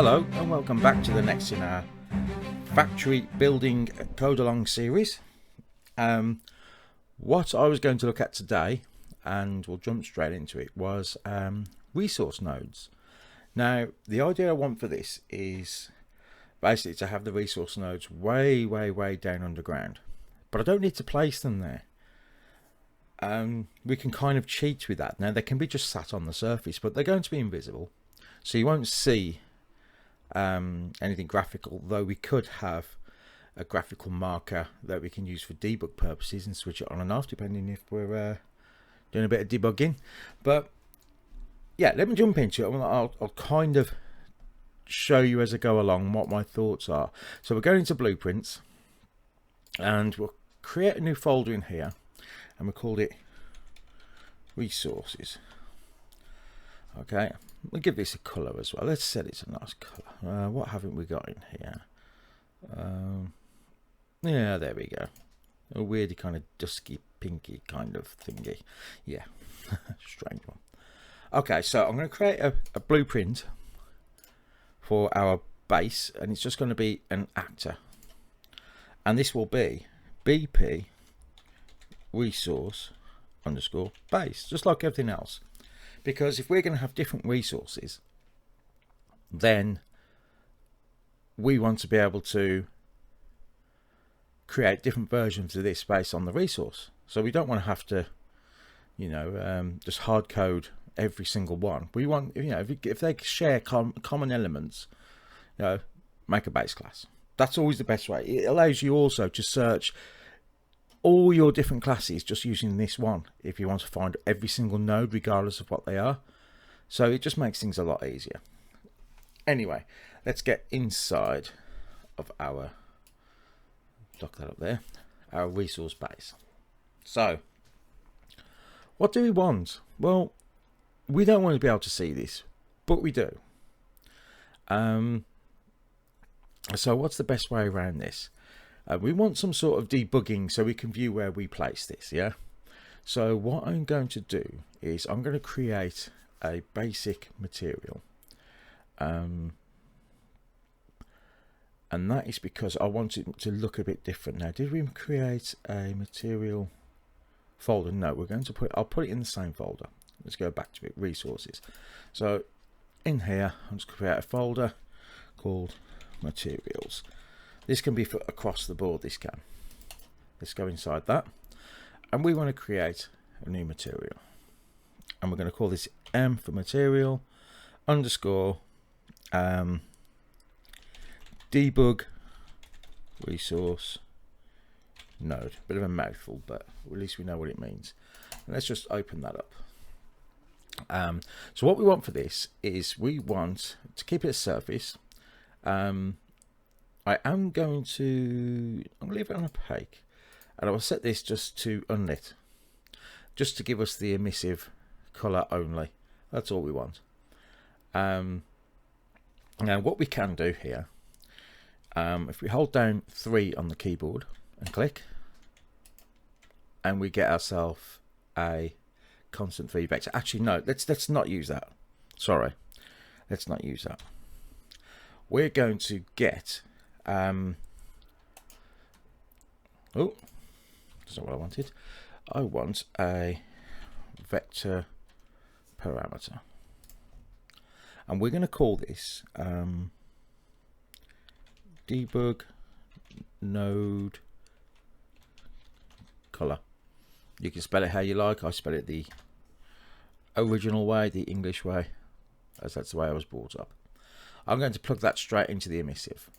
Hello and welcome back to the next in our factory building code along series. What I was going to look at today, and we'll jump straight into it, was resource nodes. Now the idea I want for this is basically to have the resource nodes way down underground, but I don't need to place them there. We can kind of cheat with that. Now they can be just sat on the surface, but they're going to be invisible, so you won't see anything graphical, though we could have a graphical marker that we can use for debug purposes and switch it on and off depending if we're doing a bit of debugging. But yeah, let me jump into it. I'll kind of show you as I go along what my thoughts are. So we're going into blueprints and we'll create a new folder in here and we'll call it resources. Okay, we'll give this a color as well. Let's set it to a nice color. What haven't we got in here? Yeah, there we go. A weirdy kind of dusky pinky kind of thingy. Yeah, strange one. Okay, so I'm going to create a blueprint for our base, and it's just going to be an actor, and this will be BP resource underscore base, just like everything else. Because if we're going to have different resources, then we want to be able to create different versions of this based on the resource. So we don't want to have to, you know, just hard code every single one. We want, you know, if they share common elements, you know, make a base class. That's always the best way. It allows you also to search all your different classes just using this one if you want to find every single node regardless of what they are. So it just makes things a lot easier. Anyway, let's get inside of our, lock that up there, our resource base. So what do we want? Well, we don't want to be able to see this, but we do. So what's the best way around this? We want some sort of debugging so we can view where we place this, yeah? So what I'm going to do is I'm going to create a basic material. And that is because I want it to look a bit different. Now, did we create a material folder? No, we're going to I'll put it in the same folder. Let's go back to it, resources. So in here, I'm just going to create a folder called materials. This can be for across the board, this can. Let's go inside that. And we want to create a new material. And we're going to call this M for material underscore debug resource node. Bit of a mouthful, but at least we know what it means. And let's just open that up. So what we want for this is we want to keep it a surface. I'm going to leave it on opaque, and I will set this just to unlit, just to give us the emissive color only. That's all we want. Now what we can do here, if we hold down 3 on the keyboard and click, and we get ourselves a constant 3 vector. Actually, no, let's not use that. Sorry, let's not use that. We're going to get oh, that's not what I wanted. I want a vector parameter, and we're going to call this debug node color. You can spell it how you like. I spell it the original way, the English way, as that's the way I was brought up. I'm going to plug that straight into the emissive.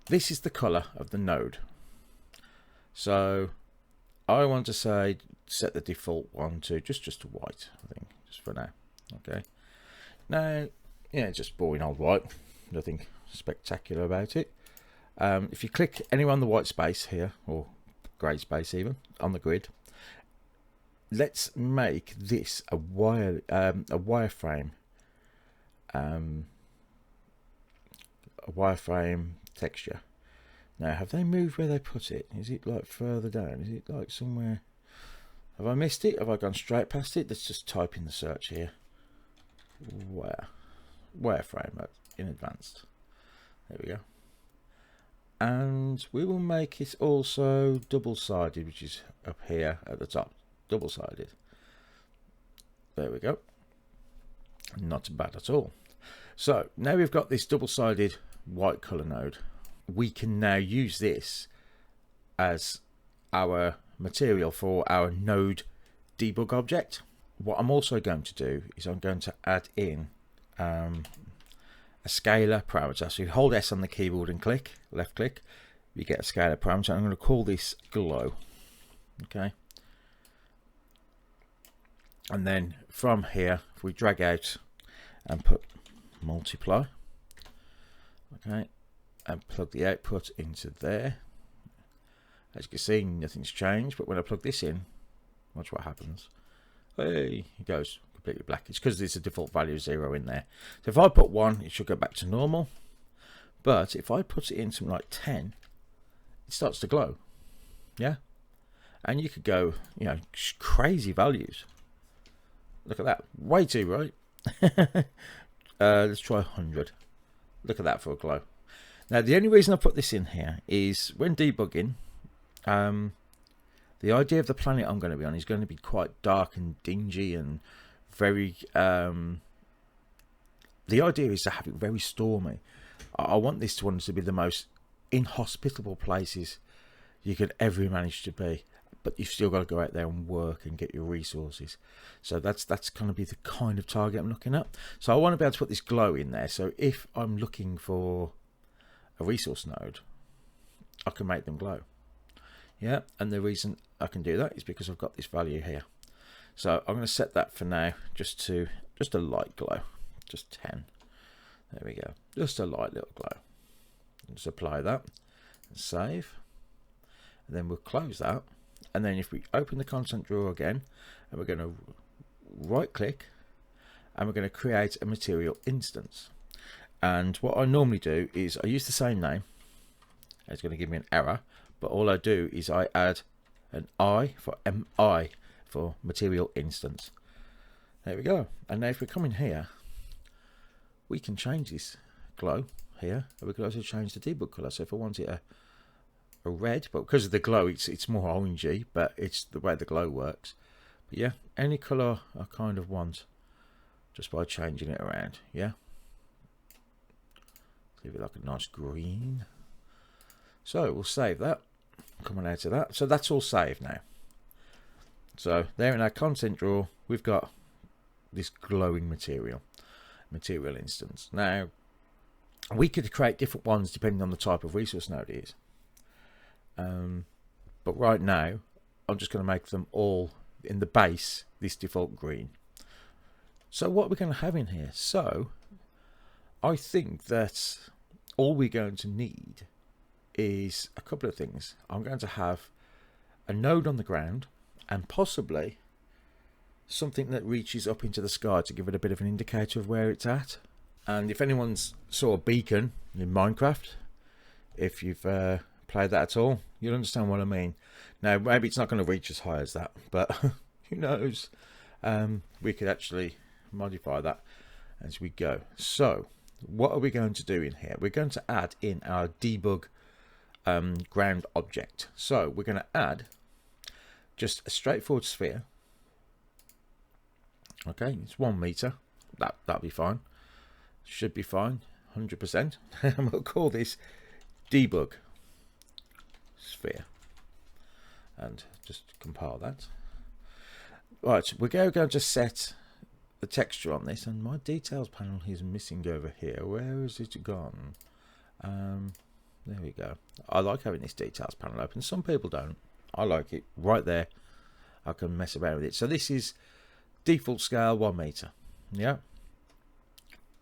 This is the color of the node, so I want to say set the default one to just to white, I think, just for now. Okay, now yeah, just boring old white, nothing spectacular about it. If you click anywhere on the white space here, or grey space even, on the grid, let's make this a wireframe texture. Now, have they moved where they put it? Is it like further down? Is it like somewhere? Have I missed it? Have I gone straight past it? Let's just type in the search here. wireframe in advanced. There we go. And we will make it also double-sided, which is up here at the top. Double-sided. There we go. Not bad at all. So now we've got this double-sided white color node. We can now use this as our material for our node debug object. What I'm also going to do is I'm going to add in a scalar parameter. So you hold S on the keyboard and click, left click, you get a scalar parameter. I'm going to call this glow. Okay. And then from here, if we drag out and put multiply, okay, and plug the output into there. As you can see, nothing's changed, but when I plug this in, watch what happens. Hey, it goes completely black. It's because there's a default value of 0 in there. So if I put 1, it should go back to normal. But if I put it in something like 10, it starts to glow. Yeah? And you could go, you know, crazy values. Look at that. Way too, right? Let's try 100. Look at that for a glow. Now, the only reason I put this in here is when debugging, the idea of the planet I'm going to be on is going to be quite dark and dingy and very... the idea is to have it very stormy. I want this one to be the most inhospitable places you could ever manage to be. But you've still got to go out there and work and get your resources. So that's going to be the kind of target I'm looking at. So I want to be able to put this glow in there. So if I'm looking for a resource node, I can make them glow. Yeah, and the reason I can do that is because I've got this value here. So I'm going to set that for now just a light glow, just 10. There we go, just a light little glow. Just apply that and save. And then we'll close that. And then if we open the content drawer again, and we're going to right click, and we're going to create a material instance. And what I normally do is I use the same name. It's going to give me an error, but all I do is I add an I for MI for material instance. There we go. And now if we come in here, we can change this glow here, and we can also change the debug color. So if I want it a red, but because of the glow it's more orangey, but it's the way the glow works. But yeah, any color I kind of want just by changing it around. Yeah, give it like a nice green. So we'll save that, coming out of that. So that's all saved now. So there in our content drawer we've got this glowing material instance. Now we could create different ones depending on the type of resource node it is. But right now I'm just going to make them all in the base this default green. So what we're going to have in here, so I think that all we're going to need is a couple of things. I'm going to have a node on the ground and possibly something that reaches up into the sky to give it a bit of an indicator of where it's at. And if anyone's saw a beacon in Minecraft, if you've played that at all, you'll understand what I mean. Now maybe it's not going to reach as high as that, but who knows. We could actually modify that as we go. So what are we going to do in here? We're going to add in our debug ground object. So we're going to add just a straightforward sphere. Okay, it's 1 meter. That'll be fine. Should be fine, 100%. And we'll call this debug sphere, and just compile that. Right, we're going to set the texture on this, and my details panel is missing over here. Where has it gone? There we go. I like having this details panel open. Some people don't. I like it right there. I can mess about with it. So this is default scale 1 meter. Yeah.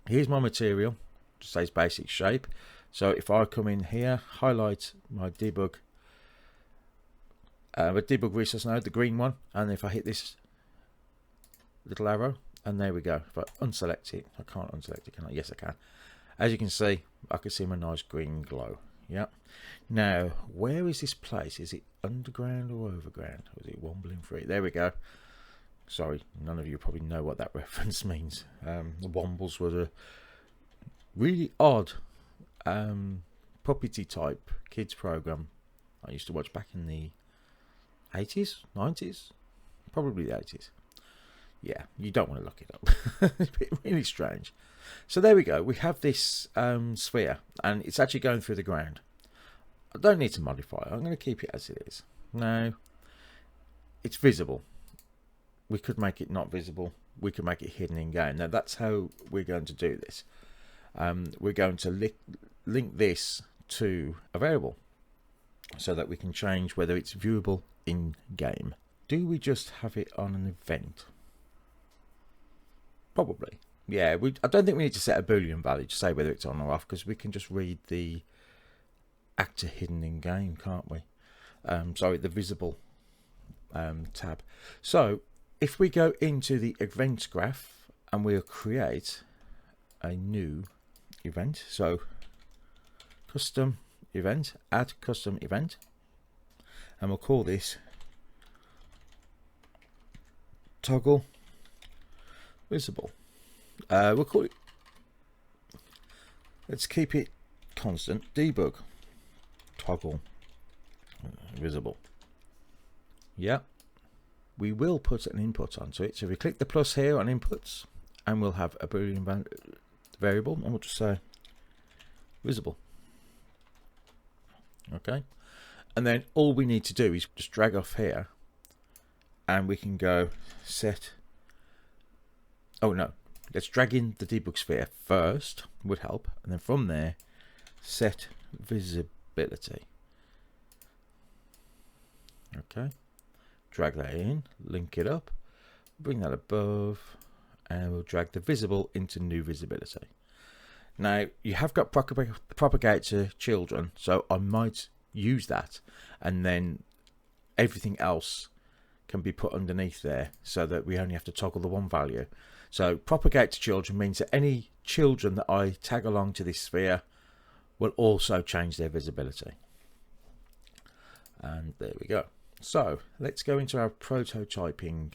Here's my material. Just says basic shape. So if I come in here, highlight my debug resource node, the green one, and if I hit this little arrow, and there we go. If I unselect it, I can't unselect it, can I? Yes, I can. As you can see, I can see my nice green glow. Yeah. Now, where is this place? Is it underground or overground? Or is it wobbling free? There we go. Sorry, none of you probably know what that reference means. The Wombles were a really odd puppety type kids program I used to watch back in the 80s, 90s, probably the 80s. Yeah, you don't want to look it up. It's really strange. So there we go. We have this sphere, and it's actually going through the ground. I don't need to modify it. I'm going to keep it as it is. Now, it's visible. We could make it not visible. We could make it hidden in game. Now, that's how we're going to do this. We're going to link this to a variable so that we can change whether it's viewable in game. Do we just have it on an event? Probably. Yeah, I don't think we need to set a Boolean value to say whether it's on or off, because we can just read the actor hidden in game, can't we? Sorry, the visible tab. So if we go into the event graph and we'll create a new event, so custom event, add custom event, and we'll call this toggle visible. We'll call it, let's keep it constant, debug toggle visible. Yeah, we will put an input onto it. So we click the plus here on inputs, and we'll have a Boolean variable, and we'll just say visible. Okay, and then all we need to do is just drag off here, and we can go set. Oh no, let's drag in the debug sphere first, would help, and then from there set visibility. Okay, drag that in, link it up, bring that above, and we'll drag the visible into new visibility. Now you have got propagate to children, so I might use that, and then everything else can be put underneath there so that we only have to toggle the one value. So propagate to children means that any children that I tag along to this sphere will also change their visibility. And there we go. So let's go into our prototyping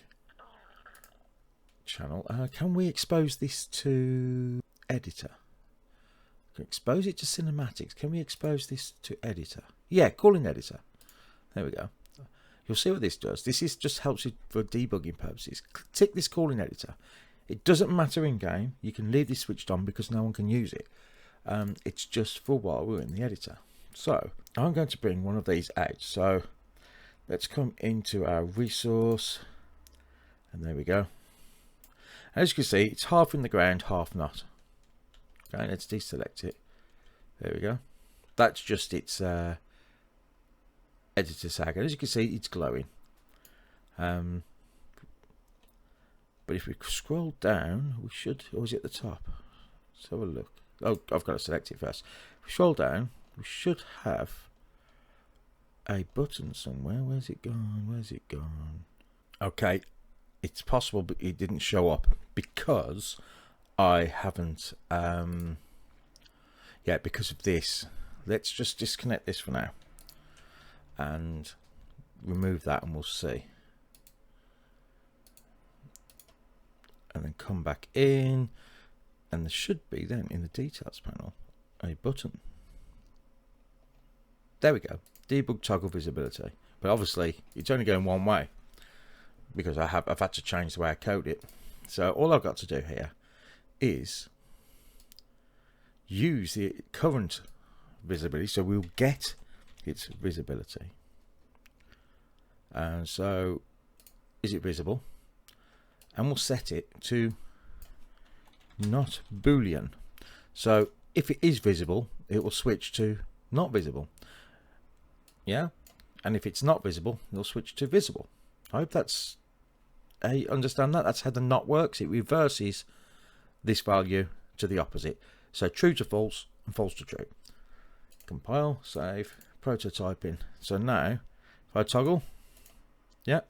channel. Can we expose this to editor? Expose it to cinematics. Can we expose this to editor? Yeah, call in editor. There we go. You'll see what this does. This is just helps you for debugging purposes. Tick this call in editor. It doesn't matter in game. You can leave this switched on because no one can use it. It's just for while we're in the editor. So I'm going to bring one of these out. So let's come into our resource, and there we go. As you can see, it's half in the ground, half not. Okay, let's deselect it. There we go. That's just its editor tag, and as you can see, it's glowing. But if we scroll down, we should, or is it at the top? Let's have a look. Oh, I've got to select it first. If we scroll down, we should have a button somewhere. Where's it gone? Where's it gone? Okay, it's possible, but it didn't show up because I haven't because of this. Let's just disconnect this for now and remove that, and we'll see, and then come back in, and there should be then in the details panel a button. There we go, debug toggle visibility. But obviously it's only going one way because I've had to change the way I code it. So all I've got to do here is use the current visibility, so we'll get its visibility. And so is it visible, and we'll set it to not Boolean. So if it is visible, it will switch to not visible. Yeah, and if it's not visible, it'll switch to visible. I hope that's understand that. That's how the not works. It reverses this value to the opposite. So true to false and false to true. Compile, save, prototyping. So now if I toggle, yeah,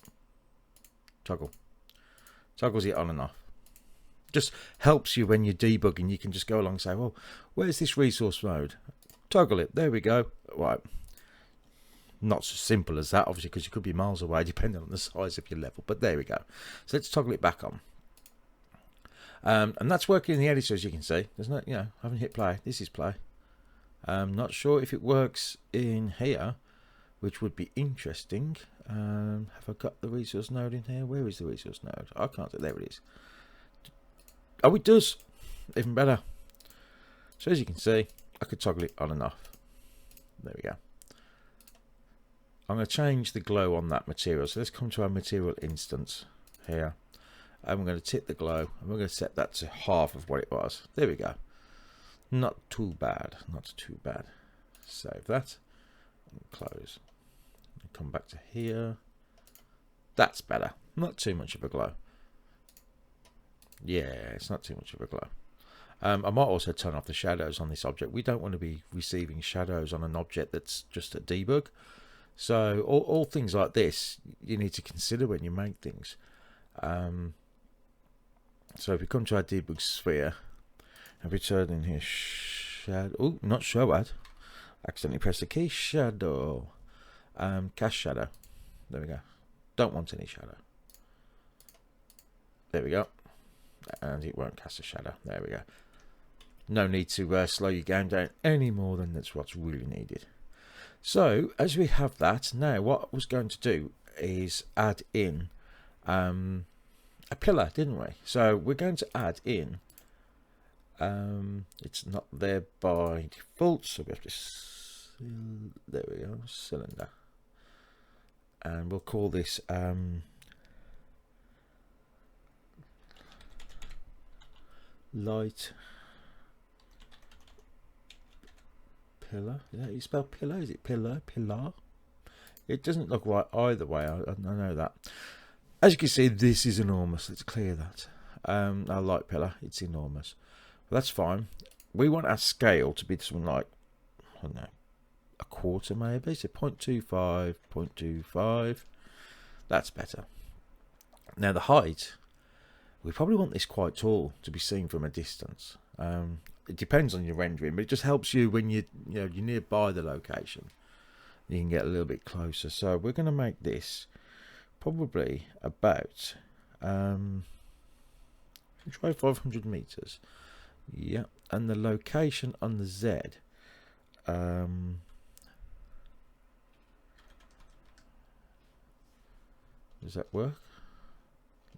toggle, toggles it on and off. Just helps you when you're debugging. You can just go along and say, well, where's this resource mode? Toggle it. There we go. Right. Not so simple as that, obviously, because you could be miles away depending on the size of your level. But there we go. So let's toggle it back on. And that's working in the editor, as you can see. There's no, I haven't hit play. This is play. I'm not sure if it works in here, which would be interesting. Have I got the resource node in here? Where is the resource node? I can't see. There it is. Oh, it does. Even better. So as you can see, I could toggle it on and off. There we go. I'm going to change the glow on that material. So let's come to our material instance here. I'm going to tip the glow, and we're going to set that to half of what it was. There we go. Not too bad. Not too bad. Save that. And close. And come back to here. That's better. Not too much of a glow. Yeah, it's not too much of a glow. I might also turn off the shadows on this object. We don't want to be receiving shadows on an object that's just a debug. So all things like this you need to consider when you make things. So if we come to our debug sphere and we turn in here shadow, oh, not show add, accidentally press the key, shadow, cast shadow. There we go. Don't want any shadow. There we go. And it won't cast a shadow. There we go. No need to slow your game down any more than that's what's really needed. So as we have that, now what I was going to do is add in a pillar, didn't we? So we're going to add in, it's not there by default, so we have to, there we go, cylinder, and we'll call this light pillar. Is that how you spell pillar? Is it pillar? Pillar? It doesn't look right either way. I know that. As you can see, this is enormous. Let's clear that. Our light pillar, it's enormous. But that's fine. We want our scale to be something like, I don't know, a quarter maybe. So 0.25, 0.25. That's better. Now the height, we probably want this quite tall to be seen from a distance. It depends on your rendering, but it just helps you when you're nearby the location. You can get a little bit closer. So we're going to make this probably about try 500 meters. Yeah, and the location on the Z. Does that work?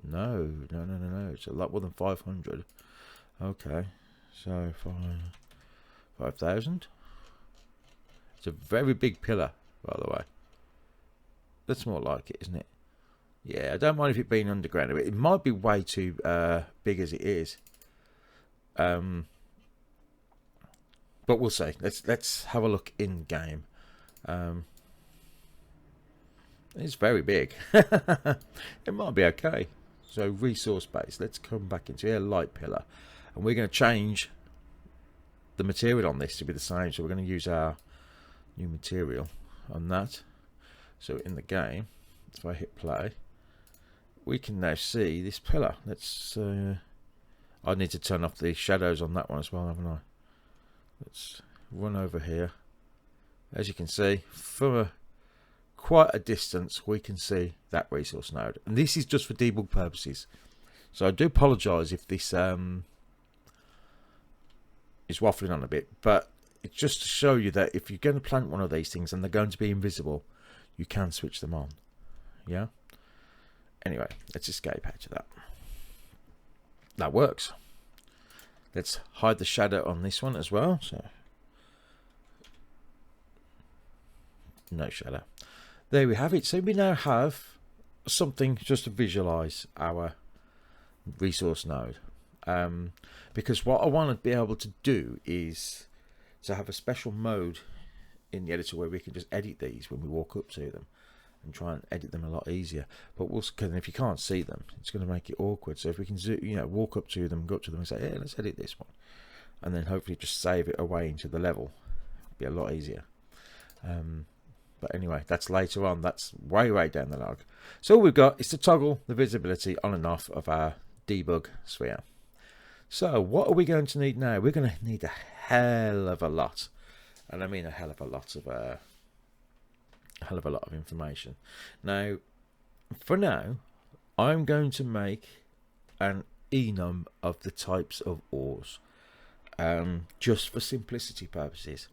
No. It's a lot more than 500. Okay, so 5,000. It's a very big pillar, by the way. That's more like it, isn't it? Yeah, I don't mind if it being underground. It might be way too big as it is. But we'll see. Let's have a look in game. It's very big. It might be okay. So resource base. Let's come back into here, light pillar, and we're going to change the material on this to be the same. So we're going to use our new material on that. So in the game, if I hit play, we can now see this pillar. Let's I need to turn off the shadows on that one as well, haven't I? Let's run over here. As you can see, from quite a distance, we can see that resource node, and this is just for debug purposes. So I do apologize if this is waffling on a bit, but it's just to show you that if you're going to plant one of these things and they're going to be invisible, you can switch them on. Yeah. Anyway, let's escape out of that. That works. Let's hide the shadow on this one as well. So no shadow. There we have it. So we now have something just to visualize our resource node. Because what I want to be able to do is to have a special mode in the editor where we can just edit these when we walk up to them and try and edit them a lot easier. But we'll, cause if you can't see them, it's going to make it awkward. So if we can walk up to them, go up to them and say, hey, let's edit this one, and then hopefully just save it away into the level, it'll be a lot easier. But anyway, that's later on. That's way down the log. So all we've got is to toggle the visibility on and off of our debug sphere. So what are we going to need now? We're going to need a hell of a lot, and I mean a hell of a lot of a hell of a lot of information. Now, for now, I'm going to make an enum of the types of ores, just for simplicity purposes.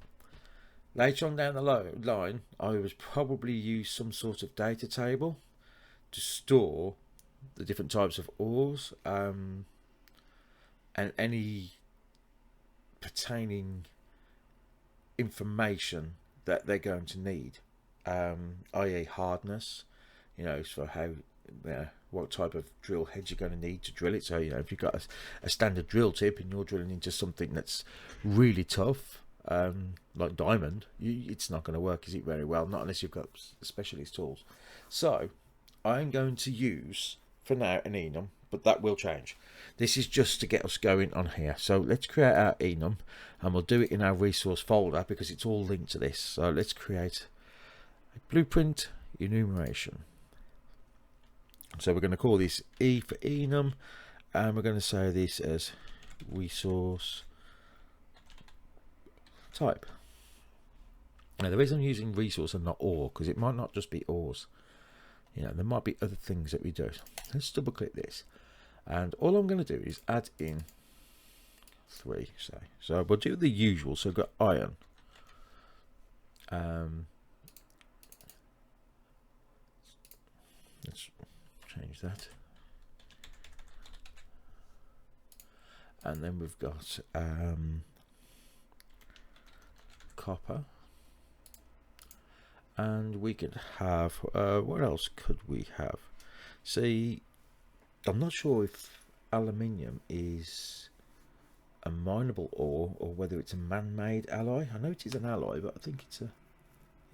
Later on down the line, I would probably use some sort of data table to store the different types of ores, and any pertaining information that they're going to need, i.e. hardness, so how, what type of drill head you're going to need to drill it. So, if you've got a standard drill tip and you're drilling into something that's really tough, like diamond, it's not going to work, is it, very well? Not unless you've got specialist tools. So I'm going to use, for now, an enum, but that will change. This is just to get us going on here. So let's create our enum, and we'll do it in our resource folder because it's all linked to this. So let's create a blueprint enumeration. So we're going to call this E for enum, and we're going to say this as resource type. Now the reason I'm using resource and not ore, because it might not just be ores. There might be other things that we do. Let's double click this, and all I'm going to do is add in 3, say. So we'll do the usual. So we've got iron. Let's change that. And then we've got copper. And we could have, what else could we have? See, I'm not sure if aluminium is a mineable ore or whether it's a man-made alloy. I know it is an alloy, but I think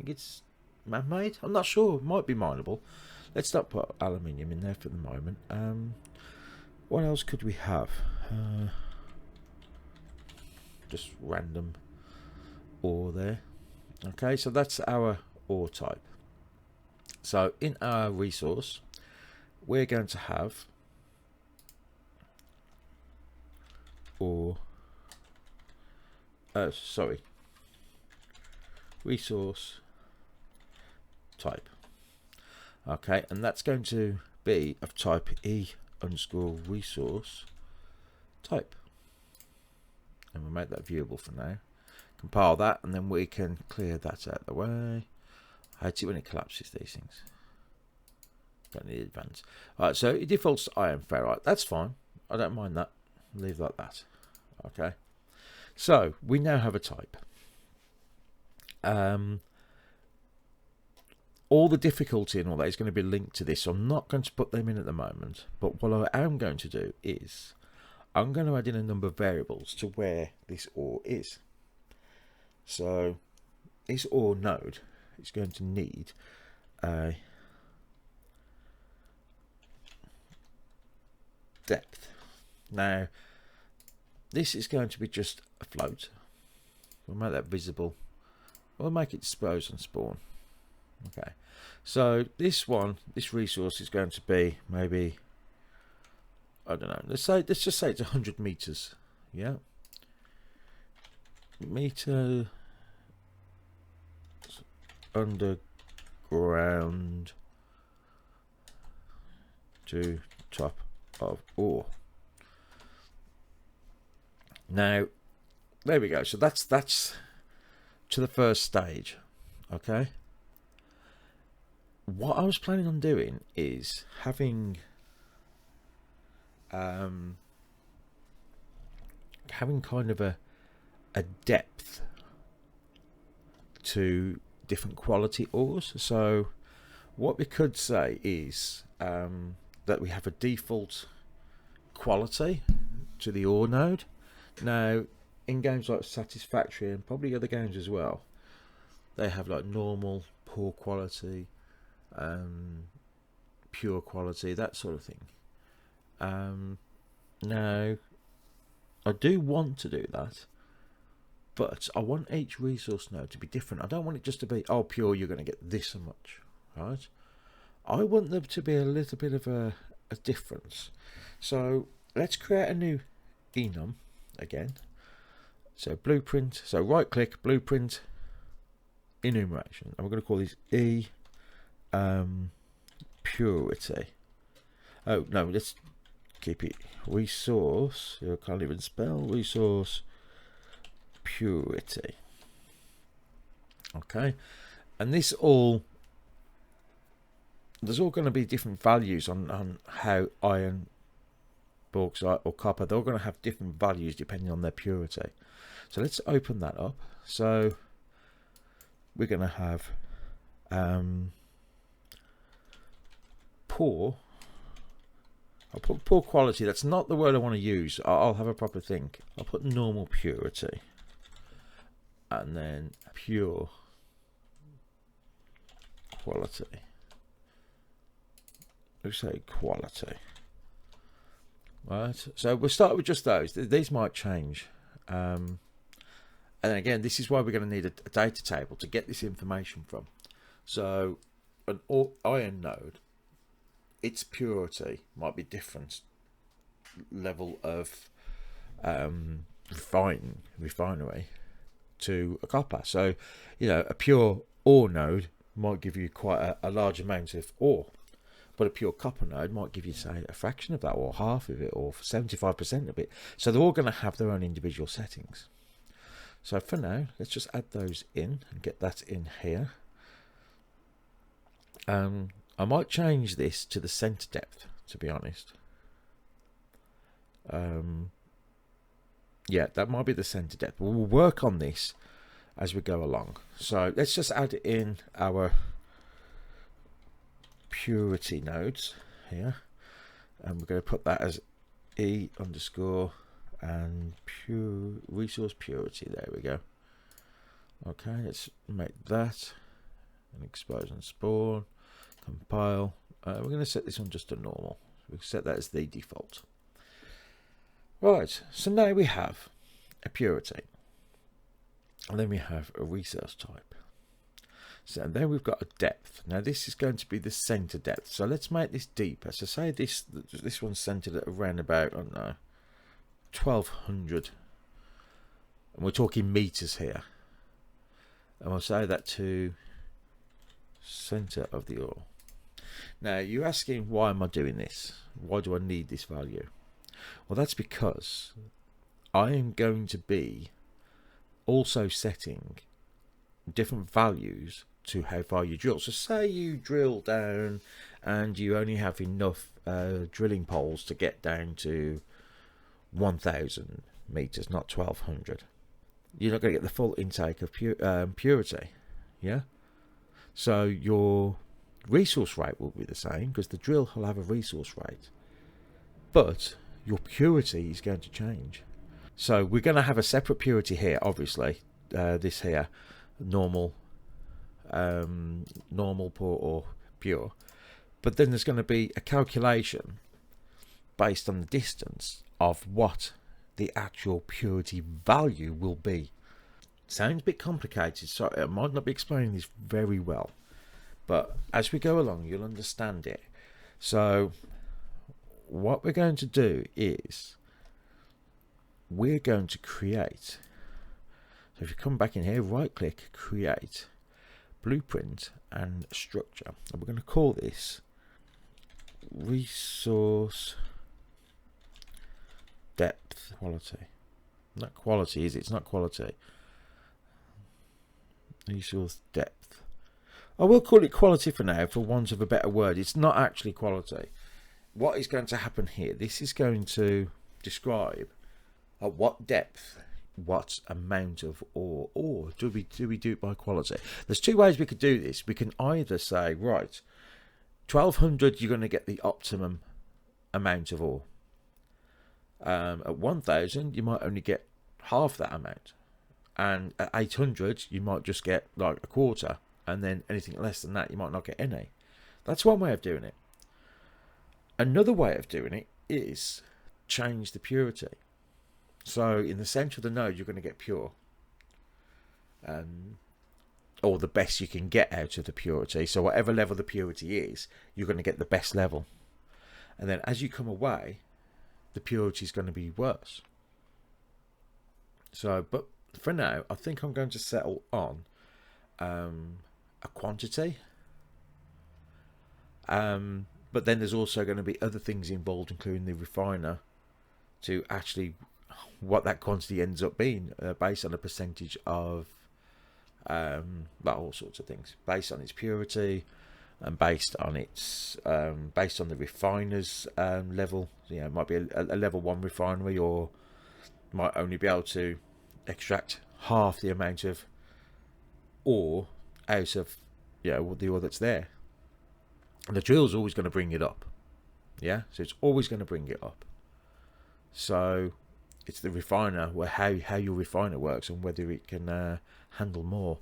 it's man-made. I'm not sure. It might be mineable. Let's not put aluminium in there for the moment. What else could we have? Just random ore there. Okay, so that's our ore type. So in our resource, we're going to have resource type. Okay, and that's going to be of type E_resource type, and we'll make that viewable for now. Compile that, and then we can clear that out of the way. I hate it when it collapses these things. Don't need advance. Alright, so it defaults to iron ferrite. That's fine. I don't mind that. Leave like that. Okay. So we now have a type. All the difficulty and all that is going to be linked to this. So I'm not going to put them in at the moment. But what I am going to do is I'm going to add in a number of variables to where this ore is. So this ore node is going to need a depth. Now this is going to be just a float. We'll make that visible. We'll make it dispose and spawn. Okay, so this resource is going to be maybe, I don't know, let's just say it's 100 meters. Yeah, meter underground to top of ore. Now there we go. So that's to the first stage. Okay, what I was planning on doing is having kind of a depth to different quality ores. So what we could say is that we have a default quality to the ore node. Now in games like Satisfactory and probably other games as well, they have like normal, poor quality, pure quality, that sort of thing. Now I do want to do that, but I want each resource node to be different. I don't want it just to be, oh, pure, you're going to get this much, right? I want them to be a little bit of a difference. So let's create a new enum again. So blueprint, so right click, blueprint, enumeration, and we're going to call this E purity. Oh no, let's keep it resource. I can't even spell resource purity. Okay, and this all, there's all going to be different values on how iron, bauxite or copper, they're all going to have different values depending on their purity. So let's open that up. So we're going to have poor. I'll put poor quality. That's not the word I want to use. I'll have a proper think. I'll put normal purity, and then pure quality. Let's say quality. Right. So we'll start with just those. These might change. And then again, this is why we're going to need a data table to get this information from. So an iron node, its purity might be different level of refinery to a copper. So, you know, a pure ore node might give you quite a large amount of ore, but a pure copper node might give you, say, a fraction of that, or half of it, or 75% of it. So they're all going to have their own individual settings. So for now, let's just add those in and get that in here. I might change this to the center depth, to be honest. Yeah, that might be the center depth. We'll work on this as we go along. So let's just add in our purity nodes here, and we're going to put that as E underscore and pure resource purity. There we go. Okay, let's make that and expose and spawn, compile. We're going to set this on just to normal. We can set that as the default. Right, so now we have a purity, and then we have a resource type. So and then we've got a depth. Now this is going to be the center depth. So let's make this deeper. So say this one's centered at around about, I don't know, 1200, and we're talking meters here. And we'll say that to center of the ore. Now you're asking, why am I doing this? Why do I need this value? Well, that's because I am going to be also setting different values to how far you drill. So say you drill down and you only have enough drilling poles to get down to 1000 meters, not 1200. You're not going to get the full intake of purity. Yeah. So your resource rate will be the same, because the drill will have a resource rate, but your purity is going to change. So we're going to have a separate purity here, obviously. This here, normal, poor, or pure. But then there's going to be a calculation based on the distance of what the actual purity value will be. Sounds a bit complicated, so I might not be explaining this very well, but as we go along you'll understand it. So what we're going to do is we're going to create, so if you come back in here, right click, create blueprint and structure, and we're going to call this resource depth quality. Not quality, is it? It's not quality. Resource depth. I will call it quality for now, for want of a better word. It's not actually quality. What is going to happen here? This is going to describe at what depth, what amount of ore, or do we do it by quality? There's two ways we could do this. We can either say, right, 1200 you're going to get the optimum amount of ore. At 1000 you might only get half that amount, and at 800 you might just get like a quarter, and then anything less than that you might not get any. That's one way of doing it. Another way of doing it is change the purity. So in the center of the node you're going to get pure, or the best you can get out of the purity. So whatever level the purity is, you're going to get the best level, and then as you come away the purity is going to be worse. So but for now I think I'm going to settle on a quantity. But then there's also going to be other things involved, including the refiner, to actually what that quantity ends up being, based on a percentage of well, all sorts of things, based on its purity and based on its based on the refiner's level. You know, it might be a level 1 refinery, or might only be able to extract half the amount of ore out of, you know, the ore that's there. And the drill's always going to bring it up. Yeah, so it's always going to bring it up. So it's the refiner, where how your refiner works and whether it can handle more.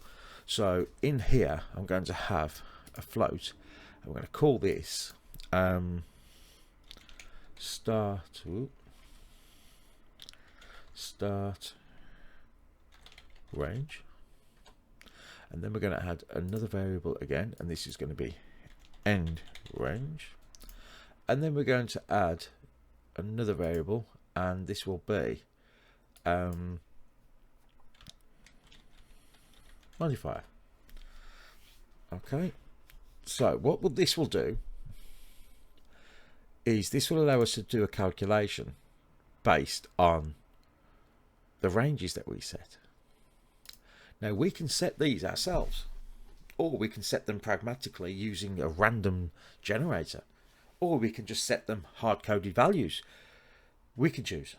So in here I'm going to have a float. I'm going to call this start range, and then we're going to add another variable again, and this is going to be end range, and then we're going to add another variable, and this will be modifier. Okay, so what this will do is this will allow us to do a calculation based on the ranges that we set. Now we can set these ourselves, or we can set them pragmatically using a random generator, or we can just set them hard-coded values. We can choose.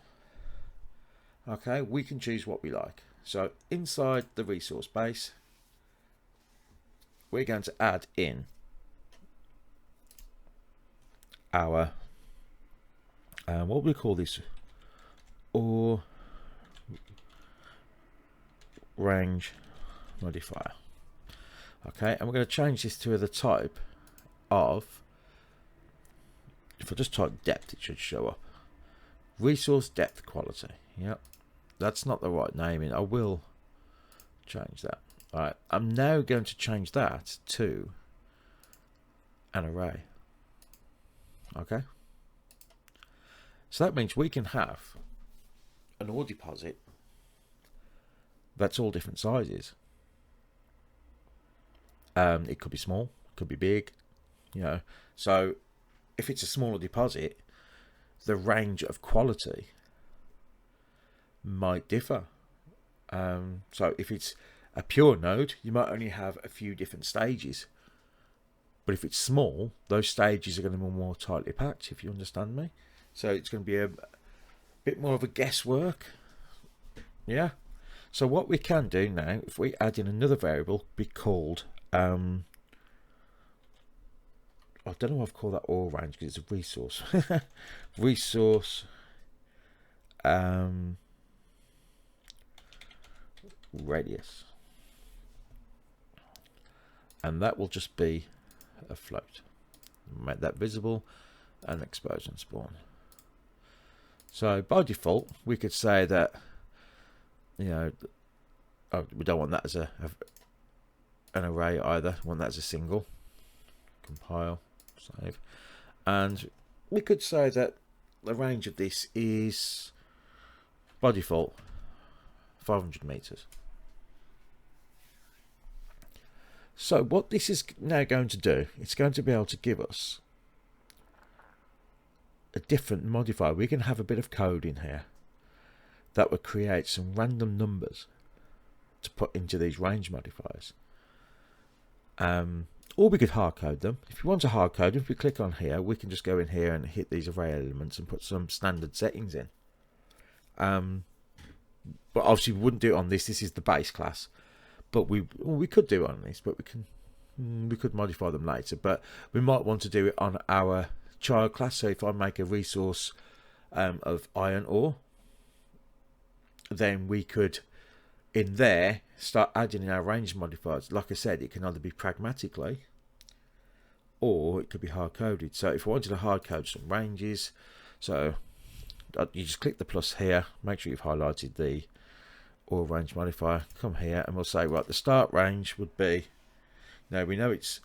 Okay, we can choose what we like. So inside the resource base, we're going to add in our what we call this, or range modifier. Okay, and we're going to change this to the type of, if I just type depth, it should show up. Resource depth quality. Yep, that's not the right naming. I will change that. All right, I'm now going to change that to an array. Okay, so that means we can have an ore deposit that's all different sizes. It could be small, could be big, you know. So if it's a smaller deposit, the range of quality might differ. So if it's a pure node, you might only have a few different stages. But if it's small, those stages are going to be more tightly packed, if you understand me. So it's going to be a bit more of a guesswork. Yeah. So what we can do now, if we add in another variable, be called I don't know what I've called that ore range, because it's a resource. Resource radius, and that will just be a float. Make that visible and expose and spawn. So by default we could say that, you know, we don't want that as an array either. We want that as a single. Compile, save, and we could say that the range of this is by default 500 meters. So what this is now going to do, it's going to be able to give us a different modifier. We can have a bit of code in here that would create some random numbers to put into these range modifiers. Or we could hard code them. If you want to hard code them, if we click on here, we can just go in here and hit these array elements and put some standard settings in. But obviously we wouldn't do it on this. This is the base class. But we could do it on this, but we could modify them later. But we might want to do it on our child class. So if I make a resource of iron ore, then we could in there start adding in our range modifiers. Like I said, it can either be pragmatically or it could be hard coded. So if I wanted to hard code some ranges, so you just click the plus here, make sure you've highlighted the ore range modifier, come here and we'll say, right, the start range would be, now we know it's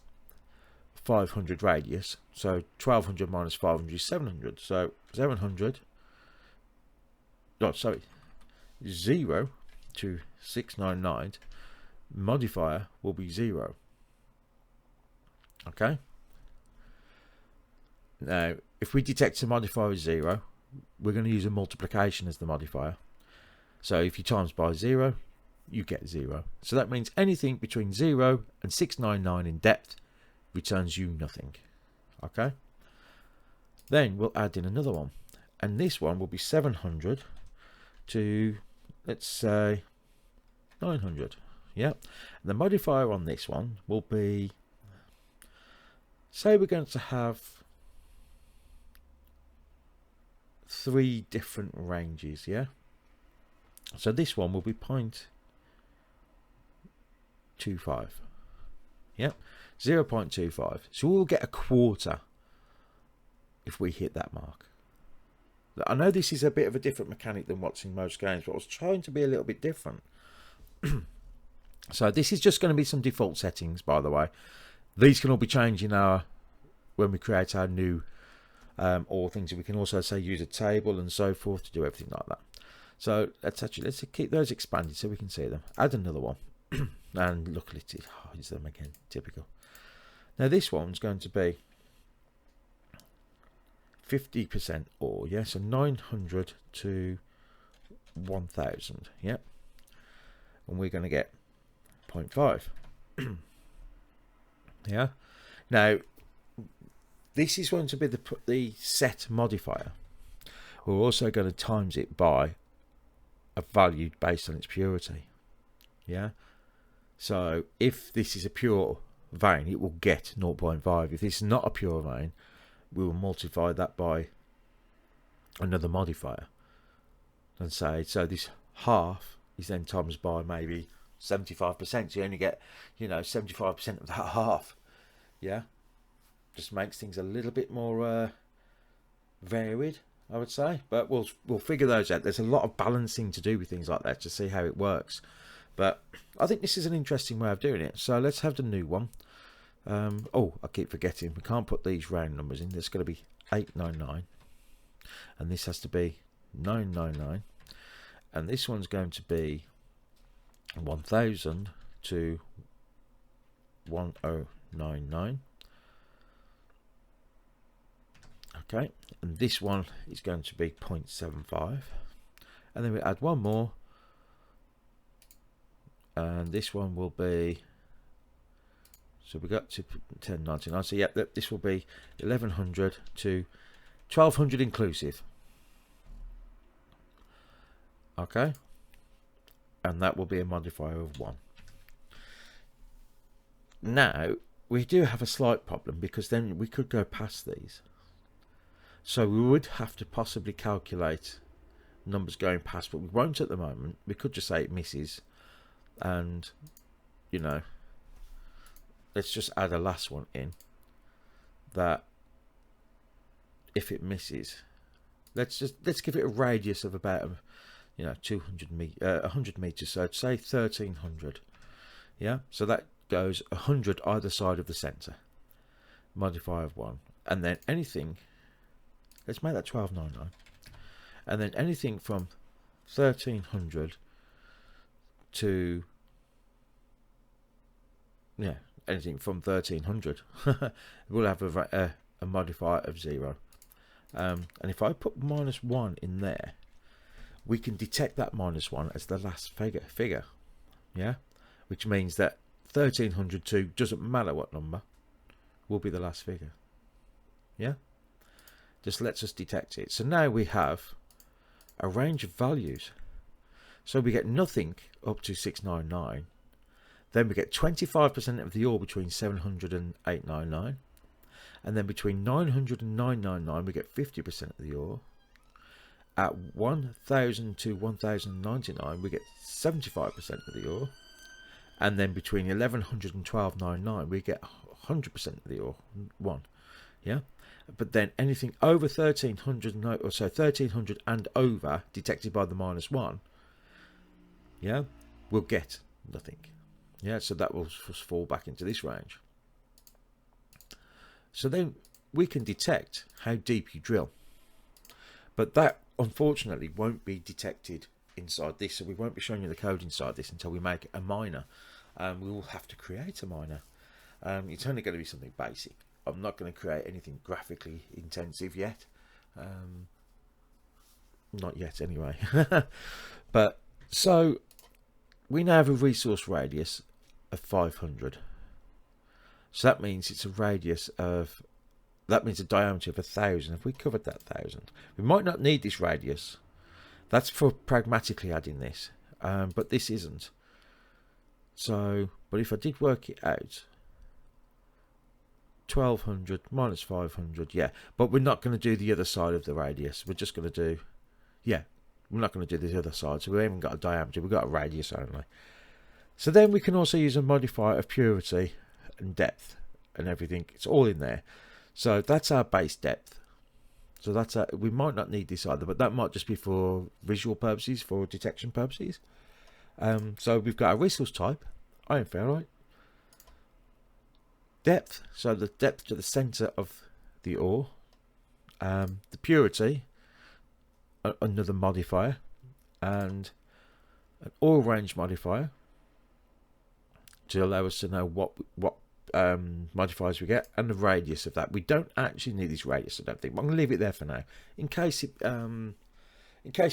500 radius, so 1200 minus 500 is 700, so 700, oh sorry, 0 to 699 modifier will be 0. Okay. Now, if we detect a modifier as 0, we're going to use a multiplication as the modifier. So if you times by 0, you get 0. So that means anything between 0 and 699 in depth returns you nothing. Okay. Then we'll add in another one, and this one will be 700 to, let's say, 900. Yeah. And the modifier on this one will be, say we're going to have 3 different ranges. Yeah. So this one will be 0.25. Yep, 0.25. So we'll get a quarter if we hit that mark. I know this is a bit of a different mechanic than what's in most games, but I was trying to be a little bit different. So this is just going to be some default settings, by the way. These can all be changed in when we create our new or things. We can also say use a table and so forth to do everything like that. So let's keep those expanded so we can see them. Add another one. And look at it, hides them again, typical. Now this one's going to be 50% or, yeah, so 900 to 1000, yeah. And we're going to get 0.5. Yeah. Now this is going to be the set modifier. We're also going to times it by a value based on its purity. Yeah. So if this is a pure vein, it will get 0.5. If this is not a pure vein, we will multiply that by another modifier and say, so this half is then times by maybe 75%. So you only get, 75% of that half. Yeah. Just makes things a little bit more varied, I would say. But we'll figure those out. There's a lot of balancing to do with things like that to see how it works. But I think this is an interesting way of doing it. So let's have the new one. Oh, I keep forgetting. We can't put these round numbers in. There's going to be 899. And this has to be 999. And this one's going to be 1000 to 1099. Okay. And this one is going to be 0.75. And then we add one more. And this one will be, so we got to 1099. So yeah, this will be 1100 to 1200 inclusive. Okay. And that will be a modifier of 1. Now, we do have a slight problem because then we could go past these. So we would have to possibly calculate numbers going past, but we won't at the moment. We could just say it misses. And let's just add a last one in that if it misses, let's give it a radius of about 100 meters, so say 1300. Yeah, so that goes 100 either side of the center, modifier of 1, and then anything, let's make that 1299, and then anything from 1300 to, yeah, anything from 1300 we'll have a modifier of 0. And if I put -1 in there, we can detect that -1 as the last figure, yeah, which means that 1300 to, doesn't matter what number, will be the last figure. Yeah, just lets us detect it. So now we have a range of values. So we get nothing up to 699. Then we get 25% of the ore between 700 and 899. And then between 900 and 999 we get 50% of the ore. At 1000 to 1099 we get 75% of the ore. And then between 1100 and 1299 we get 100% of the ore. 1. Yeah. But then anything over 1300, or so 1300 and over, detected by the -1, yeah, we'll get nothing. Yeah, so that will just fall back into this range. So then we can detect how deep you drill, but that unfortunately won't be detected inside this, so we won't be showing you the code inside this until we make a miner. we will have to create a miner. It's only going to be something basic. I'm not going to create anything graphically intensive yet. Not yet anyway. But so we now have a resource radius of 500. So that means it's a radius of, that means a diameter of 1,000. If we covered that 1,000, we might not need this radius. That's for pragmatically adding this, but this isn't. So, but if I did work it out, 1,200 minus 500, yeah. But we're not going to do the other side of the radius. We're just going to do, yeah, we're not going to do the other side. So we haven't got a diameter, we've got a radius only. So then we can also use a modifier of purity and depth and everything. It's all in there. So that's our base depth. So that's our, we might not need this either, but that might just be for visual purposes, for detection purposes. So we've got a resource type, iron ferrite. Depth, so the depth to the center of the ore. The purity, another modifier, and an ore range modifier to allow us to know what modifiers we get, and the radius of that. We don't actually need this radius, I don't think, but I'm going to leave it there for now in case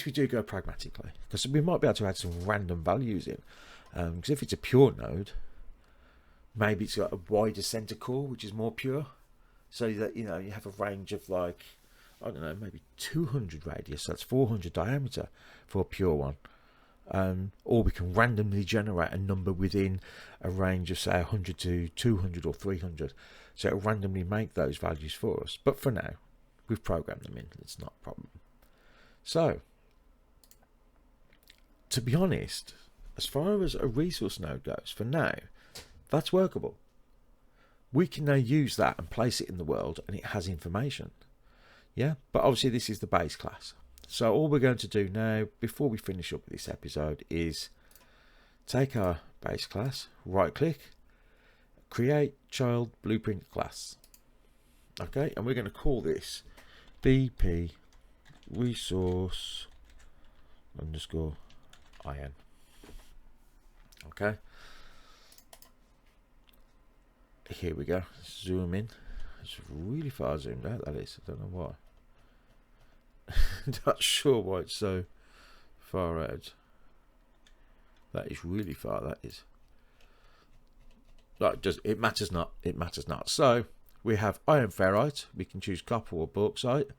we do go pragmatically, because we might be able to add some random values in, because if it's a pure node, maybe it's got a wider center core which is more pure, so that you have a range of, like, I don't know, maybe 200 radius, that's 400 diameter for a pure one. Or we can randomly generate a number within a range of, say, 100 to 200 or 300, so it'll randomly make those values for us. But for now, we've programmed them in, it's not a problem. So, to be honest, as far as a resource node goes, for now, that's workable. We can now use that and place it in the world, and it has information. Yeah, but obviously this is the base class. So all we're going to do now, before we finish up this episode, is take our base class, right click, create child blueprint class. Okay, and we're going to call this BP resource underscore iron. Okay, here we go. Zoom in. It's really far zoomed out, that is. I don't know why. Not sure why it's so far out. That is really far, that is. Like, just, it matters not. It matters not. So we have iron ferrite. We can choose copper or bauxite,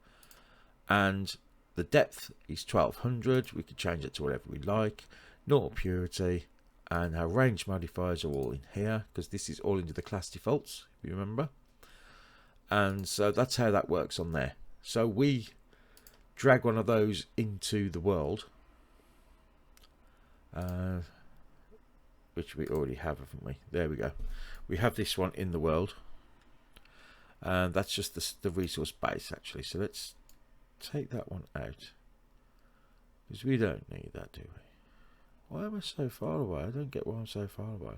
and the depth is 1200. We can change it to whatever we like. Normal purity, and our range modifiers are all in here, because this is all into the class defaults, if you remember. And so that's how that works on there. So we drag one of those into the world, which we already have, haven't we? There we go. We have this one in the world, and that's just the resource base, actually. So let's take that one out, because we don't need that, do we? Why am I so far away? I don't get why I'm so far away.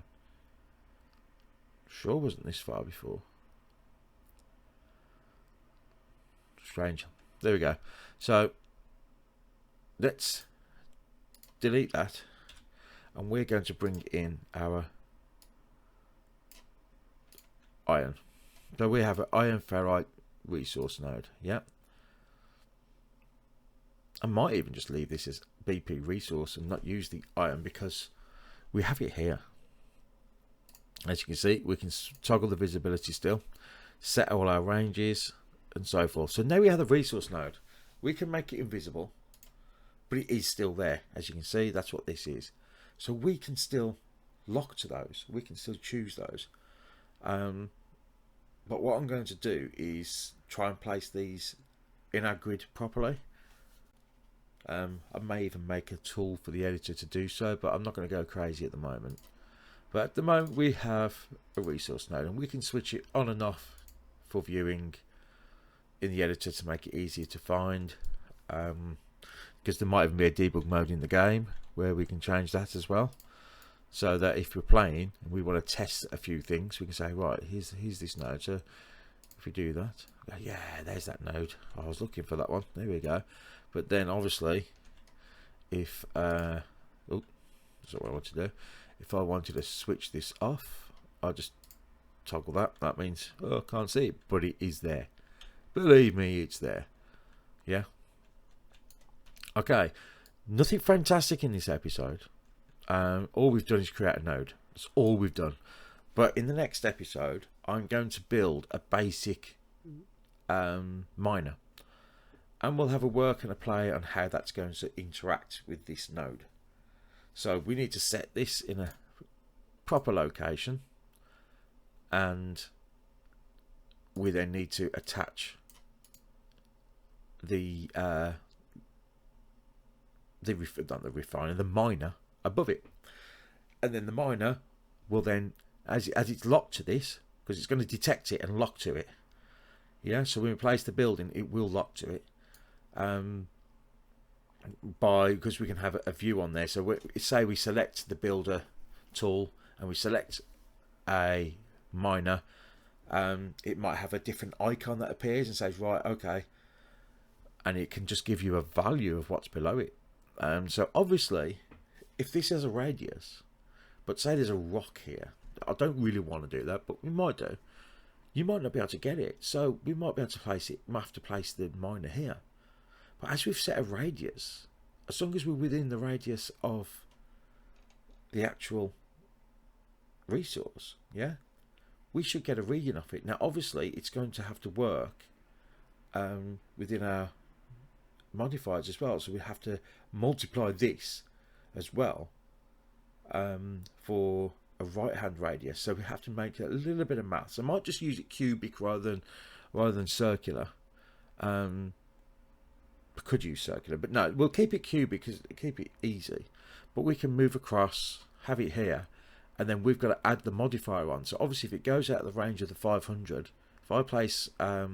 Sure wasn't this far before. Strange. There we go. So let's delete that, and we're going to bring in our iron. So we have an iron ferrite resource node. Yeah, I might even just leave this as BP resource and not use the iron, because we have it here. As you can see, we can toggle the visibility still, set all our ranges and so forth. So now we have the resource node. We can make it invisible, but it is still there. As you can see, that's what this is. So we can still lock to those. We can still choose those. But what I'm going to do is try and place these in our grid properly. I may even make a tool for the editor to do so, but I'm not going to go crazy at the moment. But at the moment we have a resource node, and we can switch it on and off for viewing in the editor to make it easier to find, because there might even be a debug mode in the game where we can change that as well, so that if we're playing and we want to test a few things, we can say, right, here's this node. So if we do that, yeah, there's that node. I was looking for that one. There we go. But then obviously if That's what I want to do. If I wanted to switch this off, I'll just toggle that. That means, oh, I can't see it, but it is there. Believe me, it's there. Yeah. Okay. Nothing fantastic in this episode. All we've done is create a node. That's all we've done. But in the next episode, I'm going to build a basic miner. And we'll have a work and a play on how that's going to interact with this node. So we need to set this in a proper location. And we then need to attach the miner above it. And then the miner will then, as it's locked to this, because it's going to detect it and lock to it. Yeah, so when we place the building, it will lock to it. Because we can have a view on there. So say we select the builder tool and we select a miner, it might have a different icon that appears and says, right, okay, and it can just give you a value of what's below it. So obviously, if this has a radius, but say there's a rock here, I don't really want to do that, but we might do. You might not be able to get it, so we might be able to place it. We might have to place the miner here. But as we've set a radius, as long as we're within the radius of the actual resource, yeah, we should get a reading of it. Now, obviously, it's going to have to work within our modifiers as well. So we have to multiply this as well for a right-hand radius. So we have to make a little bit of maths. I might just use it cubic rather than circular. Could use circular, but no, we'll keep it cubic because keep it easy. But we can move across, have it here, and then we've got to add the modifier on. So obviously, if it goes out of the range of the 500, if I place a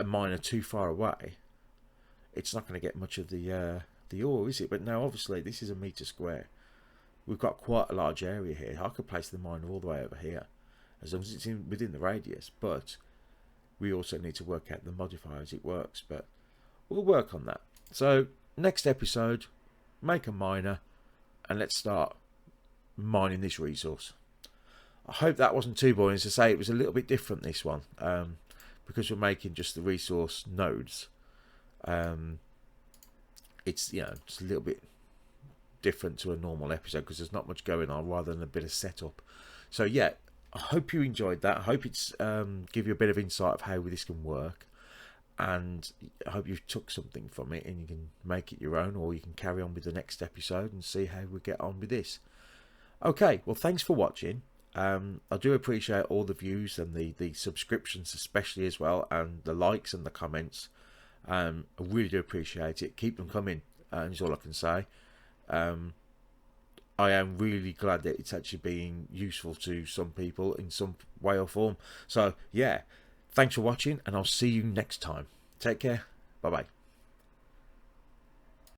miner too far away, it's not going to get much of the ore, is it? But now, obviously, this is a meter square. We've got quite a large area here. I could place the miner all the way over here, as long as it's within the radius. But we also need to work out the modifier as it works, but we'll work on that. So next episode, make a miner and let's start mining this resource. I hope that wasn't too boring. As I say, it was a little bit different, this one, because we're making just the resource nodes. It's, you know, just a little bit different to a normal episode because there's not much going on rather than a bit of setup. So yeah, I hope you enjoyed that. I hope it's give you a bit of insight of how this can work, and I hope you took something from it and you can make it your own, or you can carry on with the next episode and see how we get on with this. Okay, well, thanks for watching. I do appreciate all the views and the subscriptions especially as well, and the likes and the comments. I really do appreciate it. Keep them coming, is all I can say. I am really glad that it's actually being useful to some people in some way or form. So yeah, thanks for watching, and I'll see you next time. Take care. Bye bye.